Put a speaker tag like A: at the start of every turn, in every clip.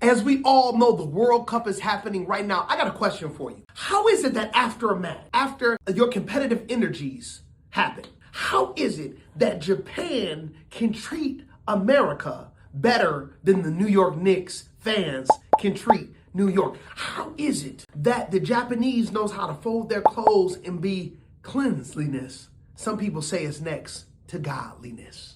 A: As we all know, the World Cup is happening right now. I got a question for you. How is it that after a match, after your competitive energies happen, how is it that Japan can treat America better than the New York Knicks fans can treat New York? How is it that the Japanese knows how to fold their clothes and be cleanliness? Some people say it's next to godliness.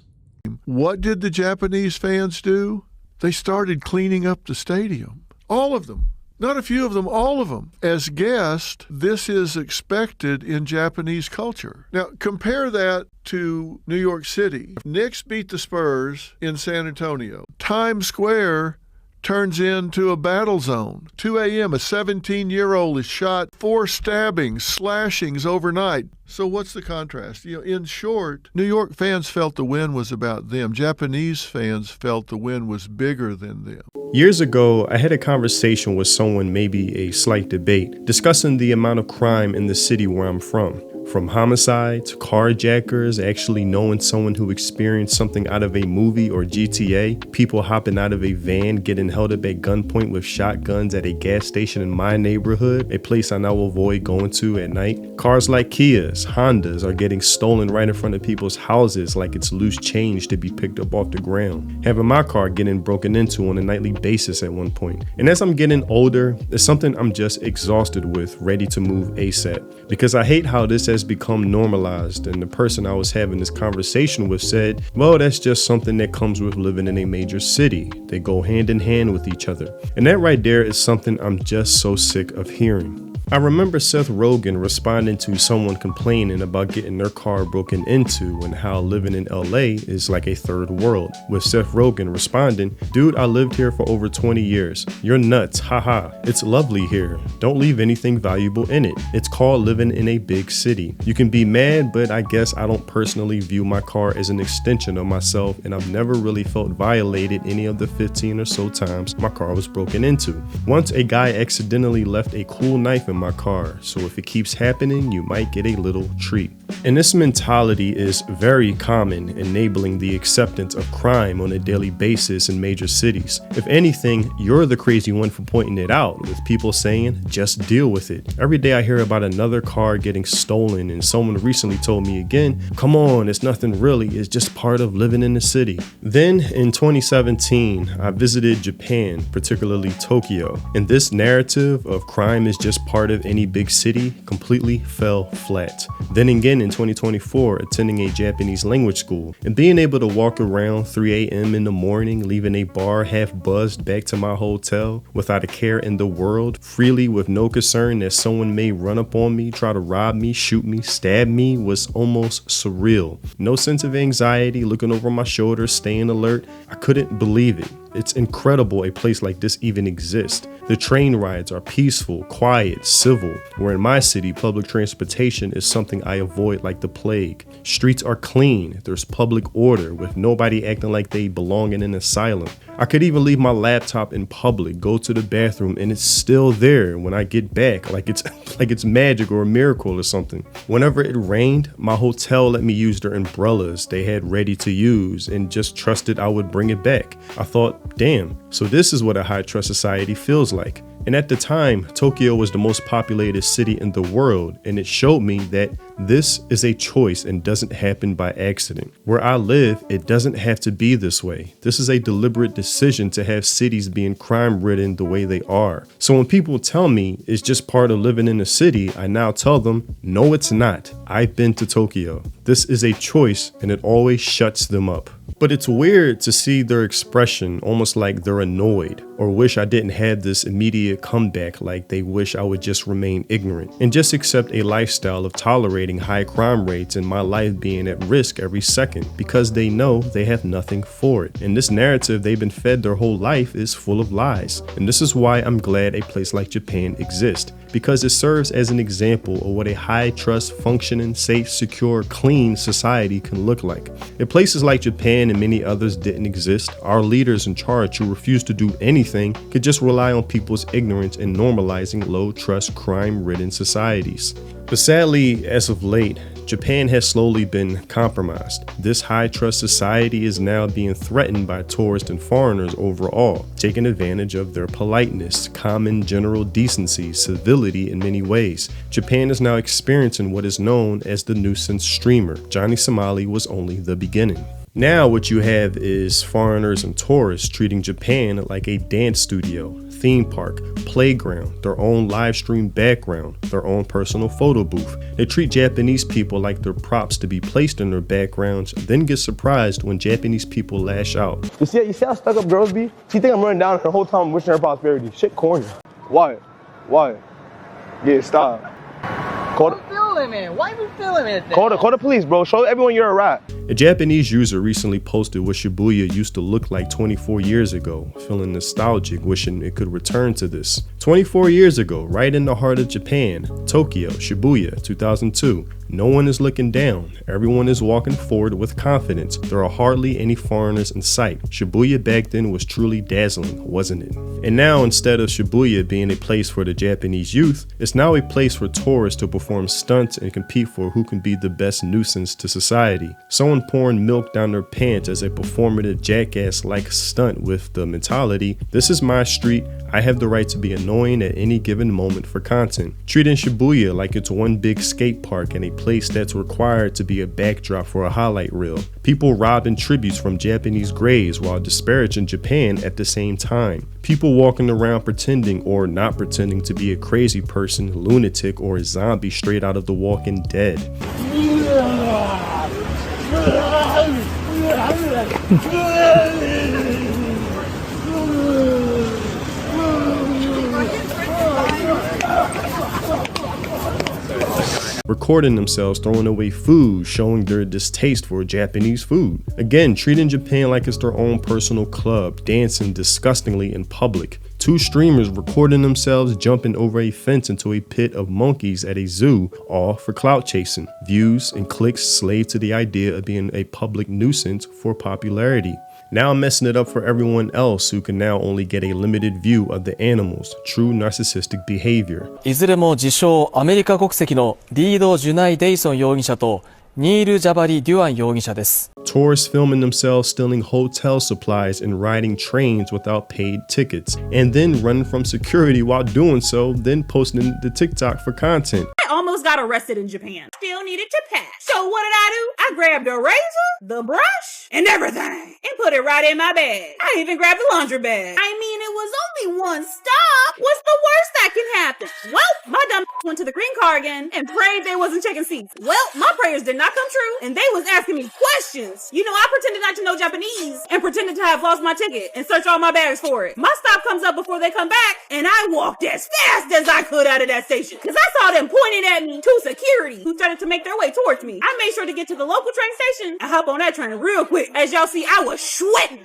B: What did the Japanese fans do? They started cleaning up the stadium. All of them. Not a few of them, all of them. As guests, this is expected in Japanese culture. Now, compare that to New York City. Knicks beat the Spurs in San Antonio. Times Square turns into a battle zone. 2 a.m., a 17-year-old is shot, 4 stabbings, slashings overnight. So what's the contrast? In short, New York fans felt the win was about them. Japanese fans felt the win was bigger than them.
C: Years ago, I had a conversation with someone, maybe a slight debate, discussing the amount of crime in the city where I'm from. From homicides, carjackers, actually knowing someone who experienced something out of a movie or GTA, people hopping out of a van, getting held up at gunpoint with shotguns at a gas station in my neighborhood, a place I now avoid going to at night. Cars like Kias, Hondas are getting stolen right in front of people's houses like it's loose change to be picked up off the ground. Having my car getting broken into on a nightly basis at one point. And as I'm getting older, it's something I'm just exhausted with, ready to move ASAP. Because I hate how this has become normalized, and the person I was having this conversation with said, well, that's just something that comes with living in a major city. They go hand in hand with each other. And that right there is something I'm just so sick of hearing. I remember Seth Rogen responding to someone complaining about getting their car broken into and how living in LA is like a third world, with Seth Rogen responding, dude, I lived here for over 20 years. You're nuts, haha. It's lovely here. Don't leave anything valuable in it. It's called living in a big city. You can be mad, but I guess I don't personally view my car as an extension of myself, and I've never really felt violated any of the 15 or so times my car was broken into. Once a guy accidentally left a cool knife in my car, so if it keeps happening, you might get a little treat. And this mentality is very common, enabling the acceptance of crime on a daily basis in major cities. If anything, you're the crazy one for pointing it out, with people saying, just deal with it. Every day I hear about another car getting stolen, and someone recently told me again, come on, it's nothing really, it's just part of living in the city. Then in 2017, I visited Japan, particularly Tokyo, and this narrative of crime is just part of any big city completely fell flat. Then again in 2024, attending a Japanese language school and being able to walk around 3 a.m. in the morning, leaving a bar half buzzed back to my hotel without a care in the world, freely with no concern that someone may run up on me, try to rob me, shoot me, stab me, was almost surreal. No sense of anxiety, looking over my shoulder, staying alert. I couldn't believe it. It's incredible a place like this even exists. The train rides are peaceful, quiet, civil, where in my city, public transportation is something I avoid like the plague. Streets are clean, there's public order, with nobody acting like they belong in an asylum. I could even leave my laptop in public, go to the bathroom, and it's still there when I get back, like it's magic or a miracle or something. Whenever it rained, my hotel let me use their umbrellas they had ready to use and just trusted I would bring it back. I thought, damn, so this is what a high trust society feels like. And at the time, Tokyo was the most populated city in the world, and it showed me that this is a choice and doesn't happen by accident. Where I live, it doesn't have to be this way. This is a deliberate decision to have cities being crime-ridden the way they are. So when people tell me it's just part of living in a city, I now tell them, no, it's not. I've been to Tokyo. This is a choice, and it always shuts them up. But it's weird to see their expression, almost like they're annoyed or wish I didn't have this immediate comeback, like they wish I would just remain ignorant and just accept a lifestyle of tolerating high crime rates and my life being at risk every second because they know they have nothing for it. And this narrative they've been fed their whole life is full of lies. And this is why I'm glad a place like Japan exists, because it serves as an example of what a high trust, functioning, safe, secure, clean society can look like. If places like Japan and many others didn't exist, our leaders in charge who refuse to do anything could just rely on people's ignorance in normalizing low trust, crime-ridden societies. But sadly, as of late, Japan has slowly been compromised. This high-trust society is now being threatened by tourists and foreigners overall, taking advantage of their politeness, common general decency, civility in many ways. Japan is now experiencing what is known as the nuisance streamer. Johnny Somali was only the beginning. Now what you have is foreigners and tourists treating Japan like a dance studio, theme park, playground, their own live stream background, their own personal photo booth. They treat Japanese people like they're props to be placed in their backgrounds, then get surprised when Japanese people lash out.
D: You see how stuck up girls be? She think I'm running down her whole time wishing her prosperity. Shit corny. Why? Yeah, stop. Call the police, bro. Show everyone you're a rat.
C: A Japanese user recently posted what Shibuya used to look like 24 years ago, feeling nostalgic, wishing it could return to this. 24 years ago, right in the heart of Japan, Tokyo, Shibuya, 2002. No one is looking down. Everyone is walking forward with confidence. There are hardly any foreigners in sight. Shibuya back then was truly dazzling, wasn't it? And now, instead of Shibuya being a place for the Japanese youth, it's now a place for tourists to perform stunts and compete for who can be the best nuisance to society. Someone pouring milk down their pants as a performative jackass-like stunt with the mentality, this is my street, I have the right to be annoying at any given moment for content. Treating Shibuya like it's one big skate park and a place that's required to be a backdrop for a highlight reel. People robbing tributes from Japanese graves while disparaging Japan at the same time. People walking around pretending or not pretending to be a crazy person, lunatic, or a zombie straight out of The Walking Dead. Recording themselves throwing away food, showing their distaste for Japanese food. Again, treating Japan like it's their own personal club, dancing disgustingly in public. Two streamers recording themselves jumping over a fence into a pit of monkeys at a zoo, all for clout chasing. Views and clicks slave to the idea of being a public nuisance for popularity. Now I'm messing it up for everyone else who can now only get a limited view of the animals, true narcissistic behavior.
E: いずれも自称アメリカ国籍のリード・ジュナイ・デイソン容疑者とニール・ジャバリ・デュアン容疑者です。
C: Tourists filming themselves stealing hotel supplies and riding trains without paid tickets, and then running from security while doing so, then posting the TikTok for content.
F: I almost got arrested in Japan. Still needed to pass. So what did I do? I grabbed a razor, the brush, and everything, and put it right in my bag. I even grabbed the laundry bag. I mean, it was only one stop. What's the worst that can happen? Well, my dumb went to the green car again and prayed they wasn't checking seats. Well, my prayers did not come true, and they was asking me questions. You know, I pretended not to know Japanese and pretended to have lost my ticket and search all my bags for it. My stop comes up before they come back, and I walked as fast as I could out of that station because I saw them pointing at me to security who started to make their way towards me. I made sure to get to the local train station and hop on that train real quick. As y'all see, I was sweating.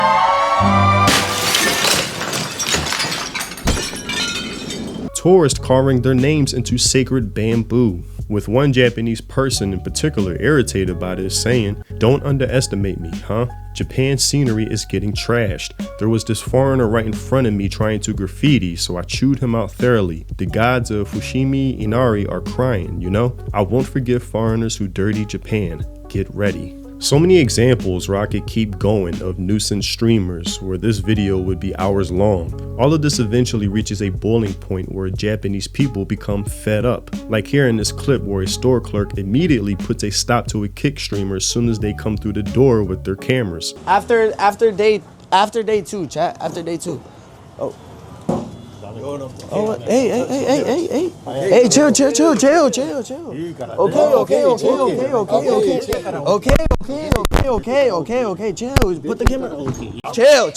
C: Tourists carving their names into sacred bamboo, with one Japanese person in particular irritated by this, saying, "Don't underestimate me, huh? Japan's scenery is getting trashed. There was this foreigner right in front of me trying to graffiti, so I chewed him out thoroughly. The gods of Fushimi Inari are crying, you know? I won't forgive foreigners who dirty Japan. Get ready." So many examples where I could keep going of nuisance streamers where this video would be hours long. All of this eventually reaches a boiling point where Japanese people become fed up. Like here in this clip where a store clerk immediately puts a stop to a kick streamer as soon as they come through the door with their cameras.
G: After day two, chat. After day two. Oh, hey, chill. Okay, chill. Put the camera. Chill.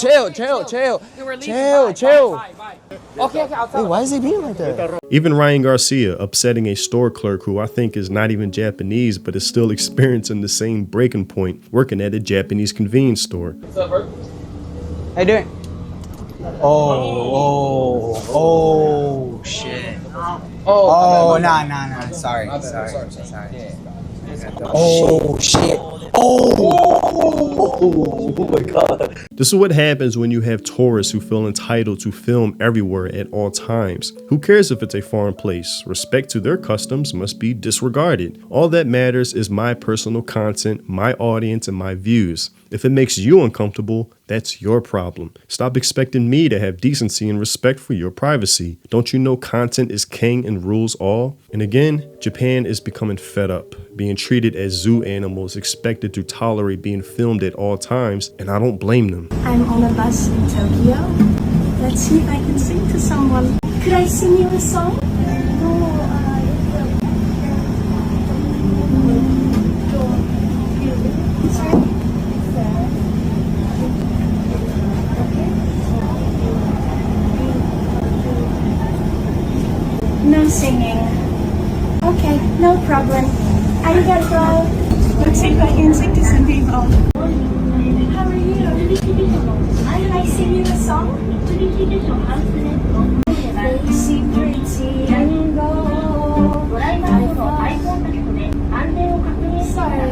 G: Okay, hey, why is he being like that?
C: Even Ryan Garcia upsetting a store clerk who I think is not even Japanese but is still experiencing the same breaking point working at a Japanese convenience store.
G: What's up, bro? How you doing? Oh, shit. Oh, nah. Sorry. Oh, shit. Oh. Oh my god.
C: This is what happens when you have tourists who feel entitled to film everywhere at all times. Who cares if it's a foreign place? Respect to their customs must be disregarded. All that matters is my personal content, my audience, and my views. If it makes you uncomfortable, that's your problem. Stop expecting me to have decency and respect for your privacy. Don't you know content is king and rules all? And again, Japan is becoming fed up, being treated as zoo animals, expected to tolerate being filmed at all times, and I don't blame them.
H: I'm on a bus in Tokyo. Let's see if I can sing to someone. Could I sing you a song? No singing. Okay, no problem. Arigato. Let's see if I can sing to some people. How are you? Can I sing you a song? Lazy, pretty, and go. Sorry.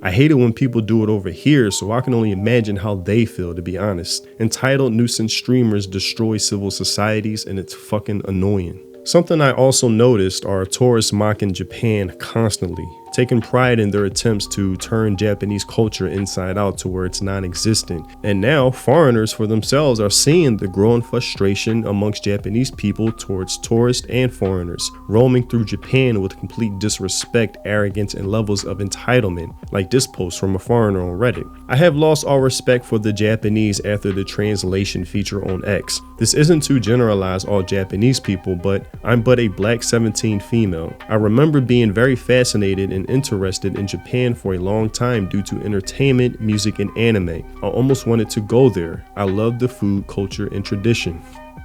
C: I hate it when people do it over here, so I can only imagine how they feel, to be honest. Entitled nuisance streamers destroy civil societies, and it's fucking annoying. Something I also noticed are tourists mocking Japan constantly, taking pride in their attempts to turn Japanese culture inside out to where it's non-existent. And now foreigners for themselves are seeing the growing frustration amongst Japanese people towards tourists and foreigners, roaming through Japan with complete disrespect, arrogance, and levels of entitlement, like this post from a foreigner on Reddit. I have lost all respect for the Japanese after the translation feature on X. This isn't to generalize all Japanese people, but I'm but a black 17 female. I remember being very fascinated and interested in Japan for a long time due to entertainment, music, and anime. I almost wanted to go there. I love the food, culture, and tradition.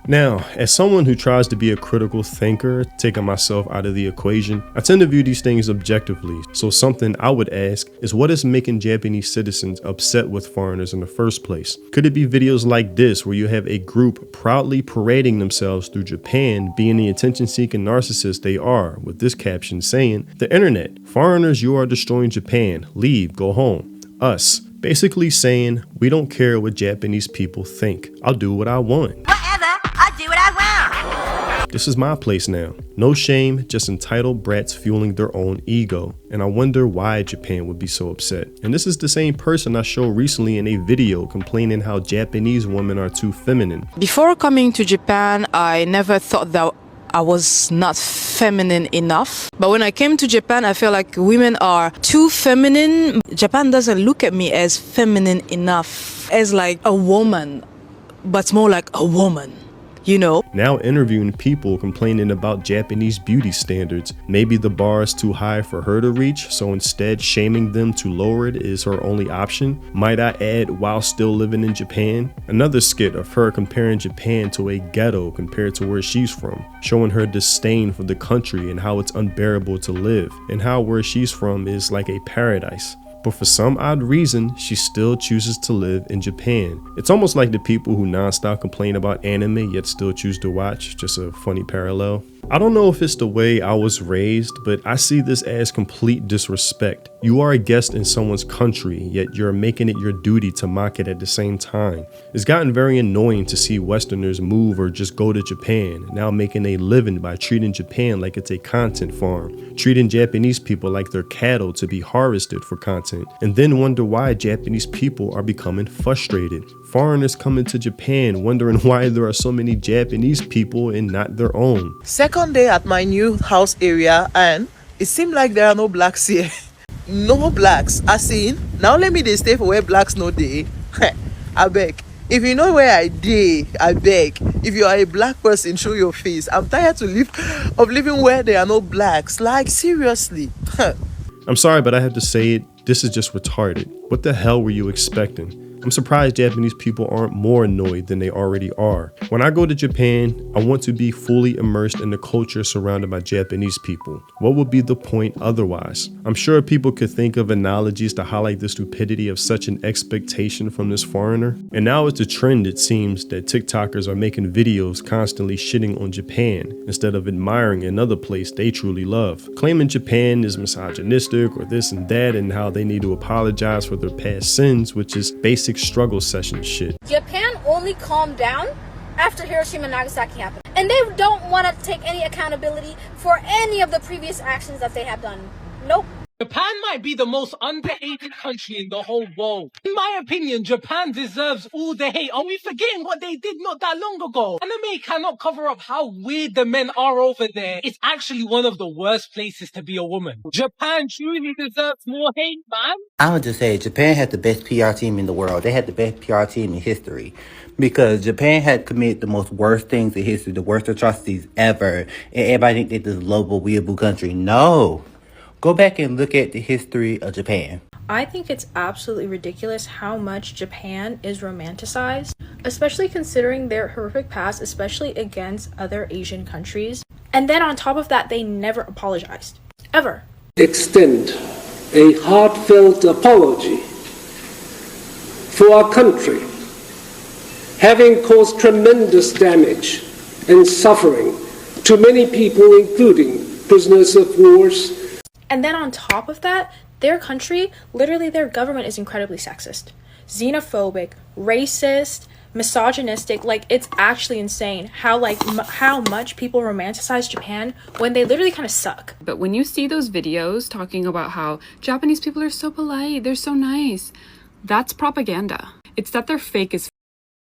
C: Now, as someone who tries to be a critical thinker, taking myself out of the equation, I tend to view these things objectively. So something I would ask is, what is making Japanese citizens upset with foreigners in the first place? Could it be videos like this where you have a group proudly parading themselves through Japan, being the attention-seeking narcissists they are, with this caption saying, "The internet, foreigners, you are destroying Japan, leave, go home. Us." Basically saying, we don't care what Japanese people think. I'll do what I want. This is my place now. No shame, just entitled brats fueling their own ego. And I wonder why Japan would be so upset. And this is the same person I showed recently in a video complaining how Japanese women are too feminine.
I: Before coming to Japan, I never thought that I was not feminine enough. But when I came to Japan, I feel like women are too feminine. Japan doesn't look at me as feminine enough, as like a woman, but more like a woman. You know?
C: Now interviewing people complaining about Japanese beauty standards. Maybe the bar is too high for her to reach, so instead shaming them to lower it is her only option. Might I add, while still living in Japan? Another skit of her comparing Japan to a ghetto compared to where she's from, showing her disdain for the country and how it's unbearable to live, and how where she's from is like a paradise. But for some odd reason, she still chooses to live in Japan. It's almost like the people who nonstop complain about anime yet still choose to watch. Just a funny parallel. I don't know if it's the way I was raised, but I see this as complete disrespect. You are a guest in someone's country, yet you're making it your duty to mock it at the same time. It's gotten very annoying to see Westerners move or just go to Japan, now making a living by treating Japan like it's a content farm, treating Japanese people like they're cattle to be harvested for content, and then wonder why Japanese people are becoming frustrated. Foreigners coming to Japan wondering why there are so many Japanese people and not their own.
J: Second day at my new house area, and it seemed like there are no blacks here. No blacks. I seen. Now let me dey stay for where blacks no dey. I beg. If you know where I dey, I beg. If you are a black person, show your face. I'm tired of living where there are no blacks. Like, seriously.
C: I'm sorry, but I have to say it. This is just retarded. What the hell were you expecting? I'm surprised Japanese people aren't more annoyed than they already are. When I go to Japan, I want to be fully immersed in the culture surrounded by Japanese people. What would be the point otherwise? I'm sure people could think of analogies to highlight the stupidity of such an expectation from this foreigner. And now it's a trend, it seems, that TikTokers are making videos constantly shitting on Japan instead of admiring another place they truly love, claiming Japan is misogynistic or this and that, and how they need to apologize for their past sins, which is basic struggle session shit.
K: Japan only calmed down after Hiroshima and Nagasaki happened, and they don't want to take any accountability for any of the previous actions that they have done. Nope.
L: Japan might be the most underhated country in the whole world. In my opinion, Japan deserves all the hate. Are we forgetting what they did not that long ago? Anime cannot cover up how weird the men are over there. It's actually one of the worst places to be a woman. Japan truly deserves more hate, man.
M: I would just say Japan had the best PR team in the world. They had the best PR team in history because Japan had committed the most worst things in history, the worst atrocities ever. And everybody think they're this global weeaboo country. No. Go back and look at the history of Japan.
N: I think it's absolutely ridiculous how much Japan is romanticized, especially considering their horrific past, especially against other Asian countries. And then on top of that, they never apologized. Ever.
O: Extend a heartfelt apology for our country having caused tremendous damage and suffering to many people, including prisoners of wars.
N: And then on top of that, their country, literally their government is incredibly sexist, xenophobic, racist, misogynistic. Like, it's actually insane how much people romanticize Japan when they literally kind of suck.
P: But when you see those videos talking about how Japanese people are so polite, they're so nice, that's propaganda. It's that they're fake as f.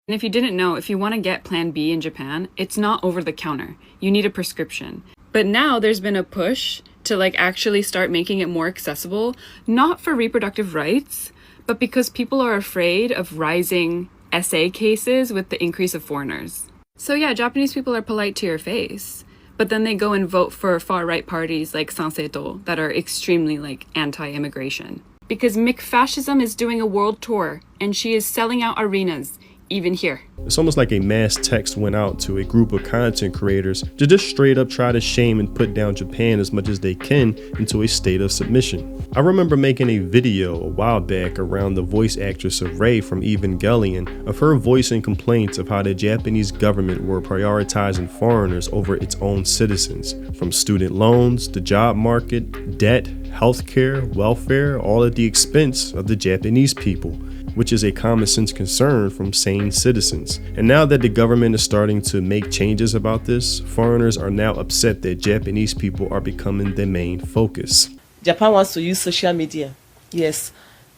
P: And if you didn't know, if you want to get Plan B in Japan, it's not over the counter. You need a prescription. But now there's been a push to actually start making it more accessible, not for reproductive rights, but because people are afraid of rising SA cases with the increase of foreigners. So yeah, Japanese people are polite to your face, but then they go and vote for far-right parties like Sanseito that are extremely anti-immigration. Because McFascism is doing a world tour, and she is selling out arenas, even here.
C: It's almost like a mass text went out to a group of content creators to just straight up try to shame and put down Japan as much as they can into a state of submission. I remember making a video a while back around the voice actress of Rei from Evangelion, of her voicing complaints of how the Japanese government were prioritizing foreigners over its own citizens, from student loans, the job market, debt, healthcare, welfare, all at the expense of the Japanese people, which is a common sense concern from sane citizens. And now that the government is starting to make changes about this, foreigners are now upset that Japanese people are becoming the main focus.
J: Japan wants to use social media, yes,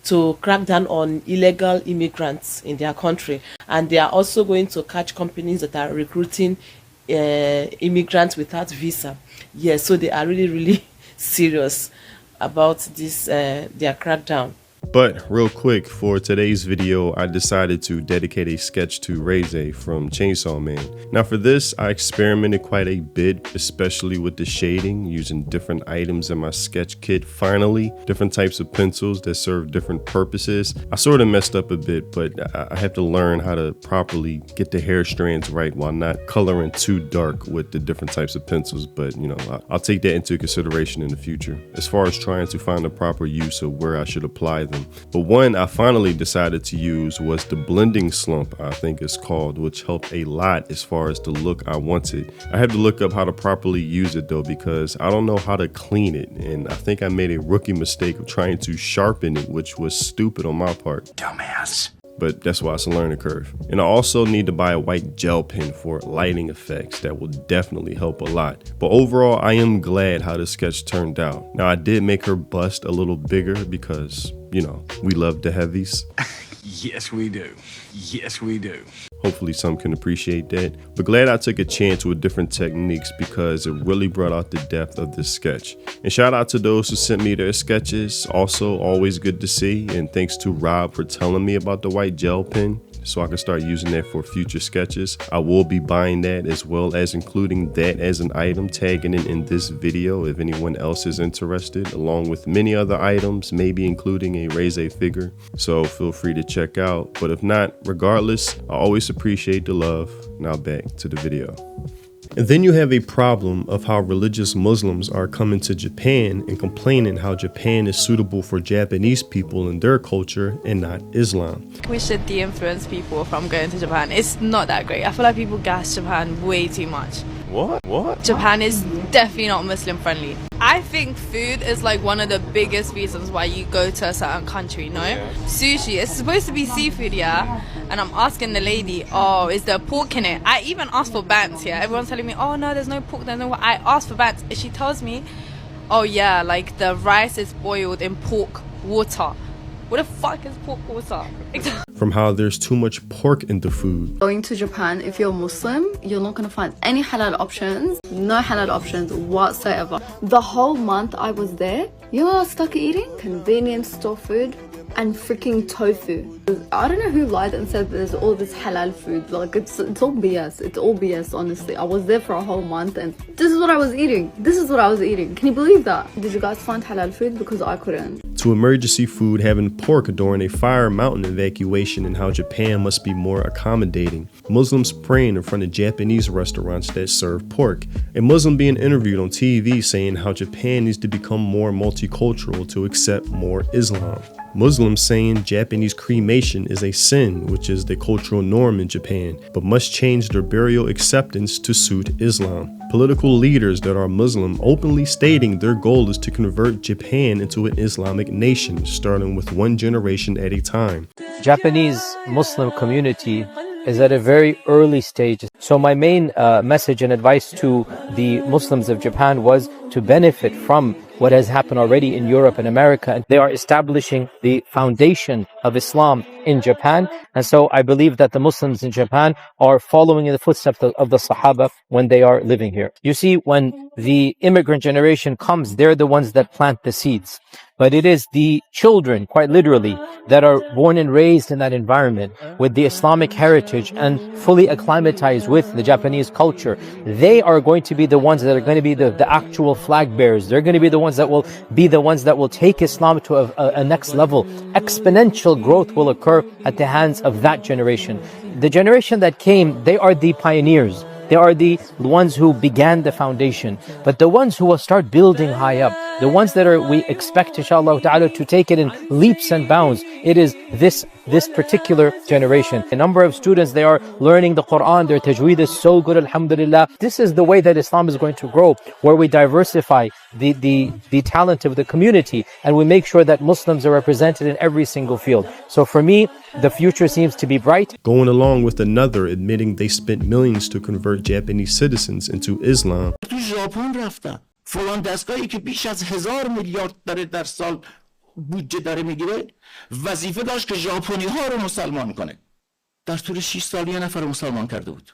J: to crack down on illegal immigrants in their country. And they are also going to catch companies that are recruiting immigrants without visa. Yes, so they are really serious about this, their crackdown.
C: But real quick, for today's video, I decided to dedicate a sketch to Reize from Chainsaw Man. Now for this, I experimented quite a bit, especially with the shading, using different items in my sketch kit. Finally, different types of pencils that serve different purposes. I sort of messed up a bit, but I have to learn how to properly get the hair strands right while not coloring too dark with the different types of pencils. But I'll take that into consideration in the future, as far as trying to find the proper use of where I should apply them. But one I finally decided to use was the blending slump, I think it's called, which helped a lot as far as the look I wanted. I had to look up how to properly use it though, because I don't know how to clean it, and I think I made a rookie mistake of trying to sharpen it, which was stupid on my part. Dumbass. But that's why it's a learning curve. And I also need to buy a white gel pen for lighting effects. That will definitely help a lot. But overall, I am glad how the sketch turned out. Now, I did make her bust a little bigger because, we love the heavies.
Q: Yes, we do. Yes, we do.
C: Hopefully some can appreciate that. But glad I took a chance with different techniques because it really brought out the depth of this sketch. And shout out to those who sent me their sketches. Also, always good to see. And thanks to Rob for telling me about the white gel pen, so I can start using that for future sketches. I will be buying that as well as including that as an item, tagging it in this video if anyone else is interested, along with many other items, maybe including a Raise figure. So feel free to check out. But if not, regardless, I always appreciate the love. Now back to the video. And then you have a problem of how religious Muslims are coming to Japan and complaining how Japan is suitable for Japanese people and their culture and not Islam.
I: We should de-influence people from going to Japan. It's not that great. I feel like people gas Japan way too much.
C: What?
I: Japan is definitely not Muslim friendly. I think food is like one of the biggest reasons why you go to a certain country, no? Yeah. Sushi, it's supposed to be seafood, yeah? And I'm asking the lady, oh, is there pork in it? I even asked for bants, yeah? Everyone's telling me, oh no, there's no pork, there's no... I asked for bants, and she tells me, oh yeah, like the rice is boiled in pork water. What the fuck is pork water?
C: From how there's too much pork in the food.
Q: Going to Japan, if you're Muslim, you're not going to find any halal options. No halal options whatsoever. The whole month I was there, you know what I was stuck eating? Convenience store food and freaking tofu. I don't know who lied and said there's all this halal food. Like it's all BS. It's all BS, honestly. I was there for a whole month and this is what I was eating. Can you believe that? Did you guys find halal food? Because I couldn't.
C: To emergency food having pork during a fire mountain evacuation and how Japan must be more accommodating. Muslims praying in front of Japanese restaurants that serve pork. A Muslim being interviewed on TV saying how Japan needs to become more multicultural to accept more Islam. Muslims saying Japanese cremation is a sin, which is the cultural norm in Japan, but must change their burial acceptance to suit Islam. Political leaders that are Muslim openly stating their goal is to convert Japan into an Islamic nation, starting with one generation at a time.
R: Japanese Muslim community is at a very early stage. So my main message and advice to the Muslims of Japan was to benefit from what has happened already in Europe and America. And they are establishing the foundation of Islam in Japan. And so I believe that the Muslims in Japan are following in the footsteps of the Sahaba when they are living here. You see, when the immigrant generation comes, they're the ones that plant the seeds. But it is the children, quite literally, that are born and raised in that environment with the Islamic heritage and fully acclimatized with the Japanese culture. They are going to be the ones that are going to be the actual flag bearers. They're going to be the ones that will take Islam to a next level. Exponential growth will occur at the hands of that generation. The generation that came, they are the pioneers. They are the ones who began the foundation. But the ones who will start building high up, the ones that we expect, inshallah ta'ala, to take it in leaps and bounds, it is this particular generation. A number of students, they are learning the Quran, their tajweed is so good, alhamdulillah. This is the way that Islam is going to grow, where we diversify the talent of the community and we make sure that Muslims are represented in every single field. So for me, the future seems to be bright.
C: Going along with another admitting they spent millions to convert Japanese citizens into Islam.
S: فلان دستگاهی که بیش از 1000 میلیارد داره در سال بودجه داره میگیره وظیفه داشت که ژاپنی ها رو مسلمان کنه در طول 6 سال یه نفر مسلمان کرده بود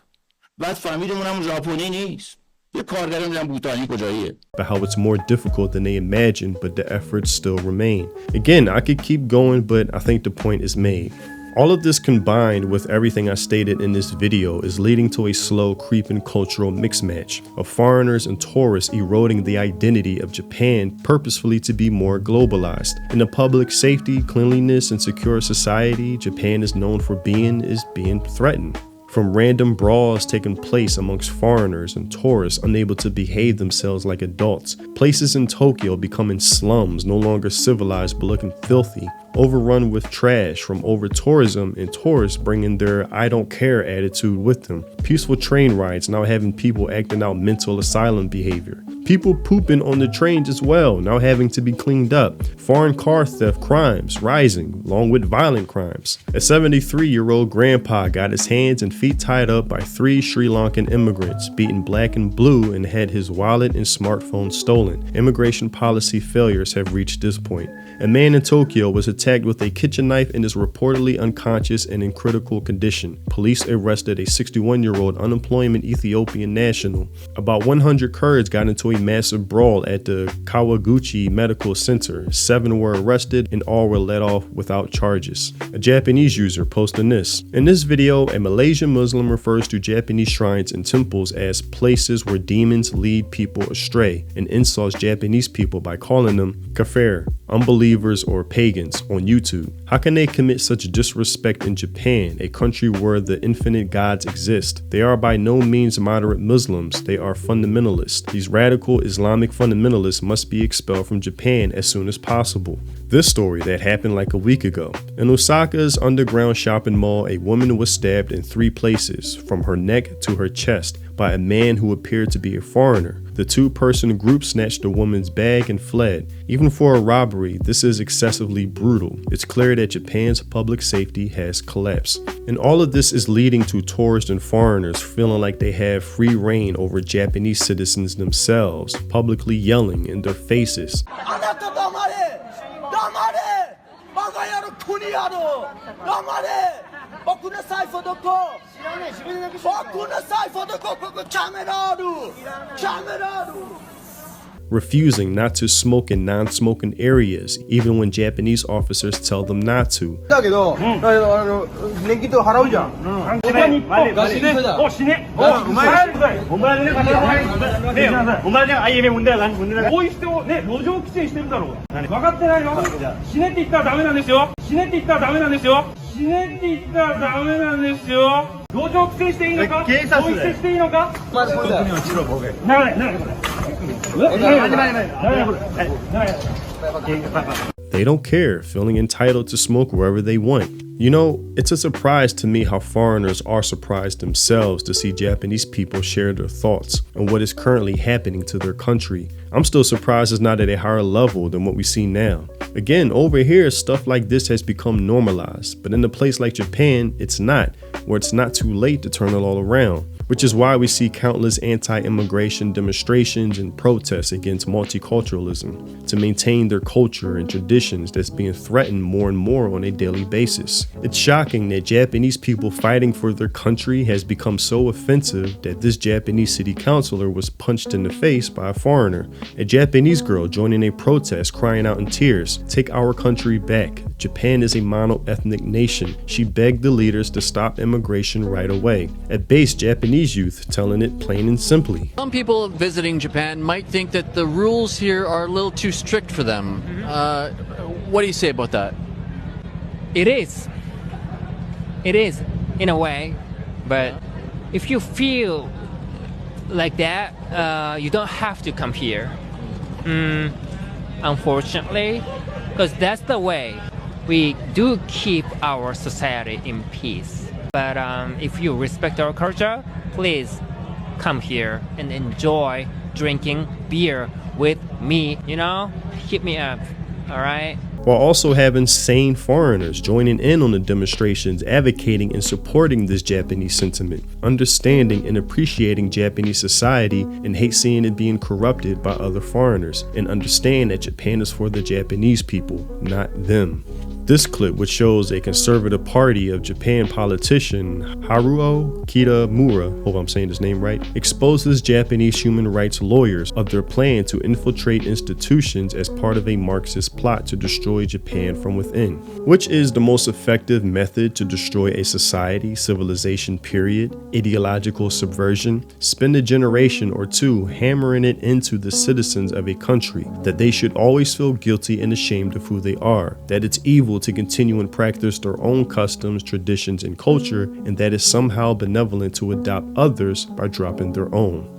S: بعد فهمیدیم اونم ژاپنی نیست یه کارگر میگن بوتانی کجاییه.
C: But how it's more difficult than they imagined, but the efforts still remain. Again, I could keep going, but I think the point is made. All of this combined with everything I stated in this video is leading to a slow creeping cultural mix-match of foreigners and tourists eroding the identity of Japan purposefully to be more globalized. In a public safety, cleanliness, and secure society, Japan is known for being threatened. From random brawls taking place amongst foreigners and tourists unable to behave themselves like adults, places in Tokyo becoming slums, no longer civilized but looking filthy, overrun with trash from over-tourism and tourists bringing their I don't care attitude with them, peaceful train rides now having people acting out mental asylum behavior, People pooping on the trains as well, now having to be cleaned up. Foreign car theft crimes rising, along with violent crimes. A 73-year-old grandpa got his hands and feet tied up by 3 Sri Lankan immigrants, beaten black and blue, and had his wallet and smartphone stolen. Immigration policy failures have reached this point. A man in Tokyo was attacked with a kitchen knife and is reportedly unconscious and in critical condition. Police arrested a 61-year-old unemployment Ethiopian national. About 100 Kurds got into a massive brawl at the Kawaguchi Medical Center. 7 were arrested and all were let off without charges. A Japanese user posting this. In this video, a Malaysian Muslim refers to Japanese shrines and temples as places where demons lead people astray and insults Japanese people by calling them kafir, unbelievers or pagans, on YouTube. How can they commit such disrespect in Japan, a country where the infinite gods exist? They are by no means moderate Muslims, they are fundamentalists. These radical Islamic fundamentalists must be expelled from Japan as soon as possible. This story that happened like a week ago. In Osaka's underground shopping mall, a woman was stabbed in 3 places, from her neck to her chest, by a man who appeared to be a foreigner. The 2-person group snatched the woman's bag and fled. Even for a robbery, this is excessively brutal. It's clear that Japan's public safety has collapsed. And all of this is leading to tourists and foreigners feeling like they have free reign over Japanese citizens themselves, publicly yelling in their faces. Refusing not to smoke in non-smoking areas, even when Japanese officers tell them not to. They don't care, feeling entitled to smoke wherever they want. You know, it's a surprise to me how foreigners are surprised themselves to see Japanese people share their thoughts on what is currently happening to their country. I'm still surprised it's not at a higher level than what we see now. Again, over here, stuff like this has become normalized, but in a place like Japan, it's not, where it's not too late to turn it all around. Which is why we see countless anti-immigration demonstrations and protests against multiculturalism to maintain their culture and traditions that's being threatened more and more on a daily basis. It's shocking that Japanese people fighting for their country has become so offensive that this Japanese city councilor was punched in the face by a foreigner. A Japanese girl joining a protest crying out in tears, "Take our country back. Japan is a mono-ethnic nation." She begged the leaders to stop immigration right away. At base, Japanese youth telling it plain and simply.
T: Some people visiting Japan might think that the rules here are a little too strict for them. What do you say about that?
U: It is in a way, but if you feel like that, you don't have to come here. Unfortunately, because that's the way we do keep our society in peace. But if you respect our culture, please come here and enjoy drinking beer with me, hit me up, all right?
C: While also having sane foreigners joining in on the demonstrations, advocating and supporting this Japanese sentiment, understanding and appreciating Japanese society, and hate seeing it being corrupted by other foreigners, and understand that Japan is for the Japanese people, not them. This clip, which shows a Conservative Party of Japan politician Haruo Kitamura, hope I'm saying his name right, exposes Japanese human rights lawyers of their plan to infiltrate institutions as part of a Marxist plot to destroy Japan from within. Which is the most effective method to destroy a society, civilization, period? Ideological subversion. Spend a generation or two hammering it into the citizens of a country that they should always feel guilty and ashamed of who they are, that it's evil to continue and practice their own customs, traditions, and culture, and that is somehow benevolent to adopt others by dropping their own.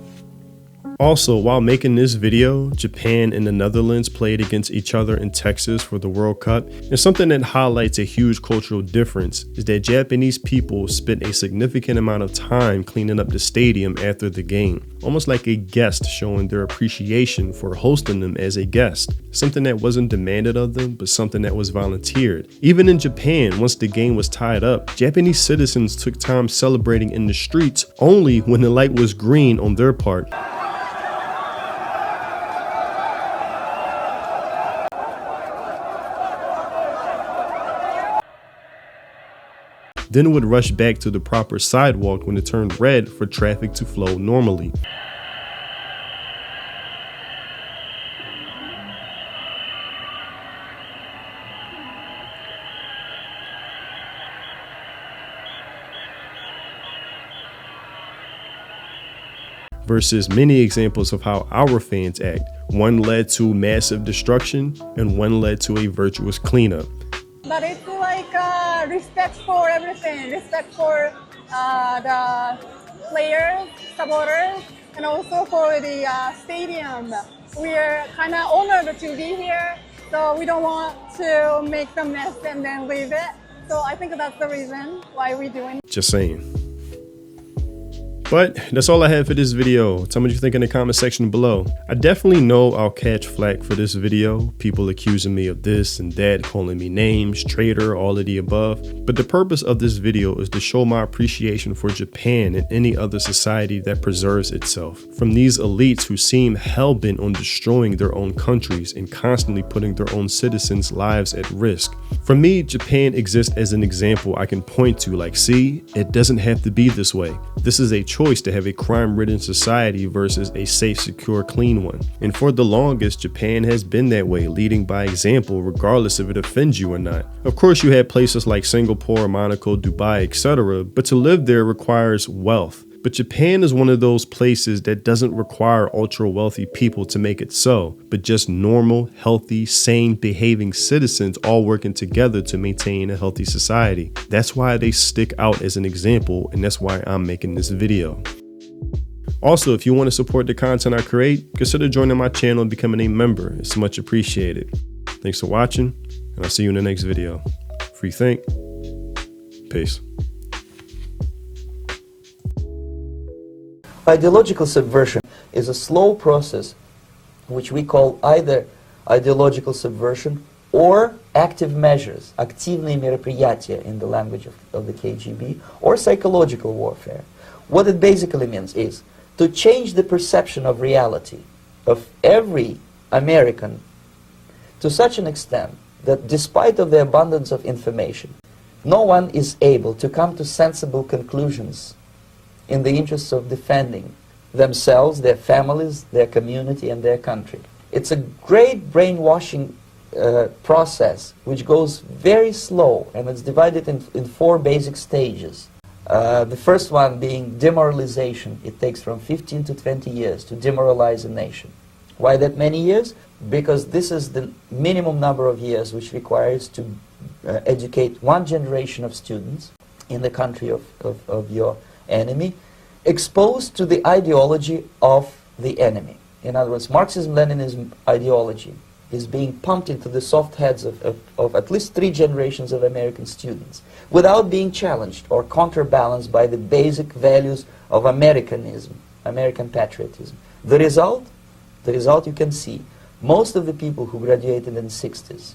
C: Also, while making this video, Japan and the Netherlands played against each other in Texas for the World Cup, and something that highlights a huge cultural difference is that Japanese people spent a significant amount of time cleaning up the stadium after the game, almost like a guest showing their appreciation for hosting them as a guest, something that wasn't demanded of them, but something that was volunteered. Even in Japan, once the game was tied up, Japanese citizens took time celebrating in the streets only when the light was green on their part. Then would rush back to the proper sidewalk when it turned red for traffic to flow normally. Versus many examples of how our fans act. One led to massive destruction and one led to a virtuous cleanup.
A: But it's like respect for everything, respect for the players, supporters, and also for the stadium. We are kind of honored to be here, so we don't want to make the mess and then leave it. So I think that's the reason why we're doing it.
C: Just saying. But that's all I have for this video. Tell me what you think in the comment section below. I definitely know I'll catch flack for this video. People accusing me of this and that, calling me names, traitor, all of the above. But the purpose of this video is to show my appreciation for Japan and any other society that preserves itself. From these elites who seem hell-bent on destroying their own countries and constantly putting their own citizens' lives at risk. For me, Japan exists as an example I can point to, like, see, it doesn't have to be this way. This is a choice to have a crime-ridden society versus a safe, secure, clean one. And for the longest, Japan has been that way, leading by example regardless if it offends you or not. Of course, you have places like Singapore, Monaco, Dubai, etc., but to live there requires wealth. But Japan is one of those places that doesn't require ultra-wealthy people to make it so, but just normal, healthy, sane, behaving citizens all working together to maintain a healthy society. That's why they stick out as an example, and that's why I'm making this video. Also, if you want to support the content I create, consider joining my channel and becoming a member. It's much appreciated. Thanks for watching, and I'll see you in the next video. Free think. Peace.
V: Ideological subversion is a slow process which we call either ideological subversion or active measures, активные мероприятия in the language of the KGB, or psychological warfare. What it basically means is to change the perception of reality of every American to such an extent that despite of the abundance of information, no one is able to come to sensible conclusions in the interests of defending themselves, their families, their community, and their country. It's a great brainwashing process which goes very slow, and it's divided in 4 basic stages. The first one being demoralization. It takes from 15 to 20 years to demoralize a nation. Why that many years? Because this is the minimum number of years which requires to educate 1 generation of students in the country of your enemy, exposed to the ideology of the enemy. In other words, Marxism-Leninism ideology is being pumped into the soft heads of at least 3 generations of American students without being challenged or counterbalanced by the basic values of Americanism, American patriotism. The result you can see. Most of the people who graduated in the 60s,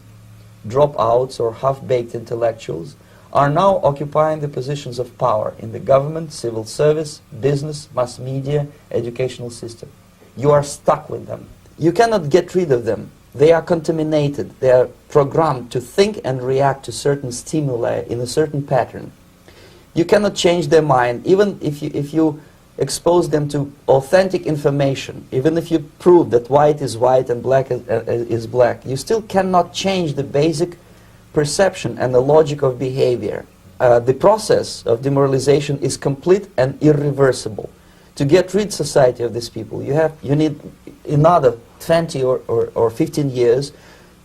V: dropouts or half-baked intellectuals, are now occupying the positions of power in the government, civil service, business, mass media, educational system. You are stuck with them. You cannot get rid of them. They are contaminated. They are programmed to think and react to certain stimuli in a certain pattern. You cannot change their mind, even if you expose them to authentic information, even if you prove that white is white and black is black. You still cannot change the basic perception and the logic of behavior. The process of demoralization is complete and irreversible. To get rid society of these people, you need another 20 or 15 years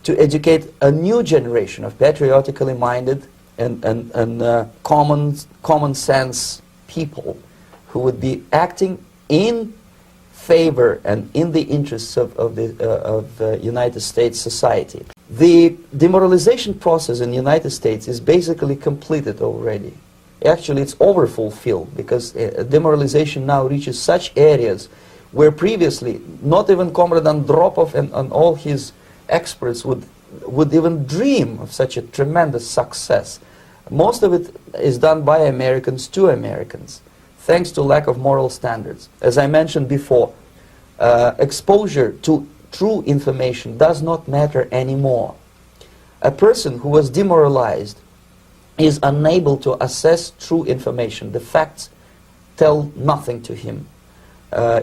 V: to educate a new generation of patriotically minded and common sense people who would be acting in favor and in the interests of the United States society. The demoralization process in the United States is basically completed already. Actually, it's overfulfilled because demoralization now reaches such areas where previously not even Comrade Andropov and all his experts would even dream of such a tremendous success. Most of it is done by Americans to Americans, thanks to lack of moral standards. As I mentioned before, exposure to true information does not matter anymore. A person who was demoralized is unable to assess true information. The facts tell nothing to him.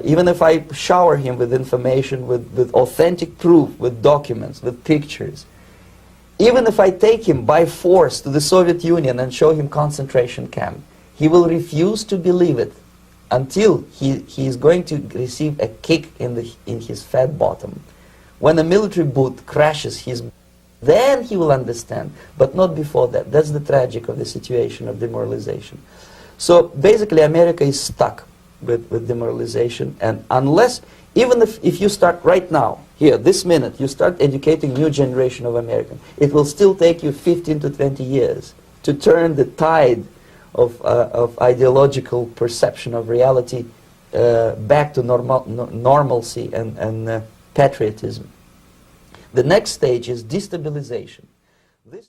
V: Even if I shower him with information, with authentic proof, with documents, with pictures, even if I take him by force to the Soviet Union and show him concentration camp, he will refuse to believe it until he is going to receive a kick in his fat bottom. When a military boot crashes then he will understand, but not before that. That's the tragic of the situation of demoralization. So basically America is stuck with demoralization, and unless, even if you start right now, here, this minute, you start educating new generation of Americans, it will still take you 15 to 20 years to turn the tide of ideological perception of reality back to normalcy and patriotism. The next stage is destabilization.